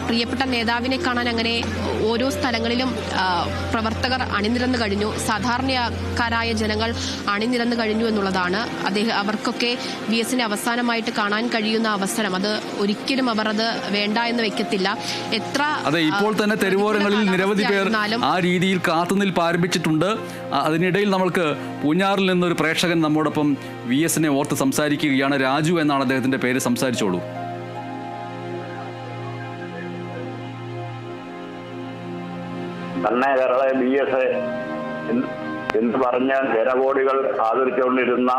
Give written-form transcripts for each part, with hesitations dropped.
പ്രിയപ്പെട്ട നേതാവിനെ കാണാൻ അങ്ങനെ ഓരോ സ്ഥലങ്ങളിലും പ്രവർത്തകർ അണിനിരന്നു കഴിഞ്ഞു. സാധാരണക്കാരായ ജനങ്ങൾ അണിനിരന്നു കഴിഞ്ഞു എന്നുള്ളതാണ്. അവർക്കൊക്കെ VS-നെ അവസാനമായിട്ട് കാണാൻ കഴിയുന്ന അവസരം അത് ഒരിക്കലും അവർ അത് വേണ്ട എന്ന് വെക്കത്തില്ല. അതെ, ഇപ്പോൾ തന്നെ തെരുവോരങ്ങളിൽ നിരവധി പേർ ആ രീതിയിൽ കാത്തുനിൽപ്പ് ആരംഭിച്ചിട്ടുണ്ട്. അതിനിടയിൽ നമ്മൾക്ക് പൂഞ്ഞാറിൽ നിന്നൊരു പ്രേക്ഷകൻ നമ്മോടൊപ്പം VS-നെ ഓർത്ത് സംസാരിക്കുകയാണ്. രാജു എന്നാണ് അദ്ദേഹത്തിന്റെ പേര്. സംസാരിച്ചോളൂ. തന്നെ കേരള VS എന്ന് പറഞ്ഞ ജനകോടികൾ ആദരിച്ചുകൊണ്ടിരുന്ന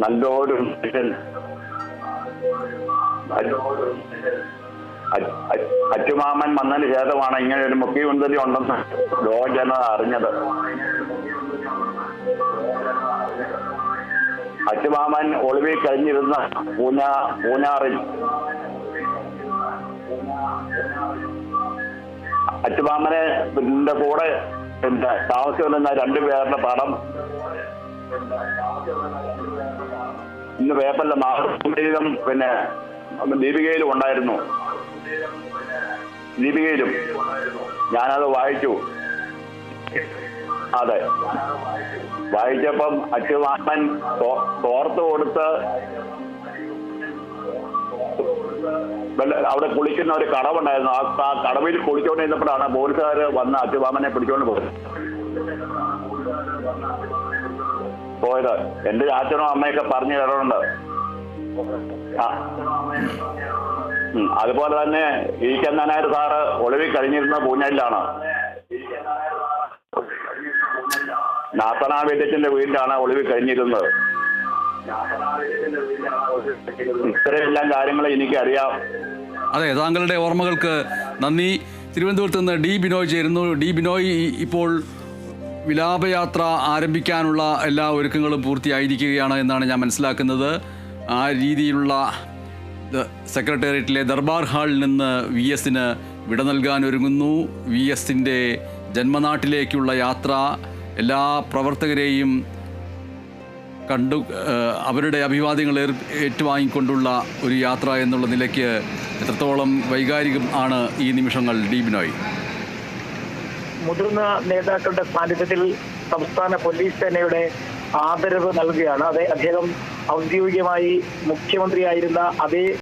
നല്ലൊരു അച്ചുമാമൻ വന്നതിന് ശേഷമാണ് ഇങ്ങനെ ഒരു മുഖ്യമന്ത്രി ഉണ്ടെന്ന് ലോകജനത അറിഞ്ഞത്. അച്ചുമാമൻ ഒളിവിൽ കഴിഞ്ഞിരുന്ന പൂഞ്ഞാറിൽ അച്ചുമാമനെ കൂടെ താമസിക്കുന്ന രണ്ടുപേരുടെ പടം ഇന്ന് പേപ്പറിലെ മാതൃഭൂമിയിലും ദീപികയിലും ഉണ്ടായിരുന്നു. ദീപികയിലും ഞാനത് വായിച്ചു. അതെ, വായിച്ചപ്പം അച്ചുമാമൻ തോർത്ത് കൊടുത്ത് അവിടെ കുളിക്കുന്ന ഒരു കടവുണ്ടായിരുന്നു. ആ കടവിൽ കുളിച്ചുകൊണ്ടിരുന്നപ്പോഴാണ് പോലീസുകാർ വന്ന് അച്ചുമാമനെ പിടിച്ചുകൊണ്ട് പോയത്. എന്റെ അച്ഛനും അമ്മയൊക്കെ പറഞ്ഞു കേട്ടിട്ടുണ്ട്. അതുപോലെ തന്നെ നായർ സാറ് ഒളിവിൽ കഴിഞ്ഞിരുന്ന പൂഞ്ഞാലിലാണ്. നാസന വീട്ടച്ചിന്റെ വീട്ടിലാണ് ഒളിവിൽ കഴിഞ്ഞിരുന്നത്. ഇത്രയെല്ലാം കാര്യങ്ങൾ എനിക്കറിയാം. അതെ, താങ്കളുടെ ഓർമ്മകൾക്ക് നന്ദി. തിരുവനന്തപുരത്ത് നിന്ന് ഡി ബിനോയ് ചേരുന്നു. ഡി ബിനോയ്, ഇപ്പോൾ വിലാപയാത്ര ആരംഭിക്കാനുള്ള എല്ലാ ഒരുക്കങ്ങളും പൂർത്തിയായിരിക്കുകയാണ് എന്നാണ് ഞാൻ മനസ്സിലാക്കുന്നത്. ആ രീതിയിലുള്ള സെക്രട്ടേറിയറ്റിലെ ദർബാർ ഹാളിൽ നിന്ന് VS-ന് വിട നൽകാൻ ഒരുങ്ങുന്നു. VS-ന്റെ ജന്മനാട്ടിലേക്കുള്ള യാത്ര എല്ലാ പ്രവർത്തകരെയും കണ്ടു അവരുടെ അഭിവാദ്യങ്ങൾ ഏറ്റുവാങ്ങിക്കൊണ്ടുള്ള ഒരു യാത്ര എന്നുള്ള നിലയ്ക്ക് എത്രത്തോളം വൈകാരികം ആണ് ഈ നിമിഷങ്ങൾ, ഡി ബിനോയ്? മുതിർന്ന നേതാക്കളുടെ സാന്നിധ്യത്തിൽ സംസ്ഥാന പോലീസ് സേനയുടെ ആദരവ് നൽകുകയാണ്. അദ്ദേഹം ഔദ്യോഗികമായി മുഖ്യമന്ത്രിയായിരുന്ന അതേ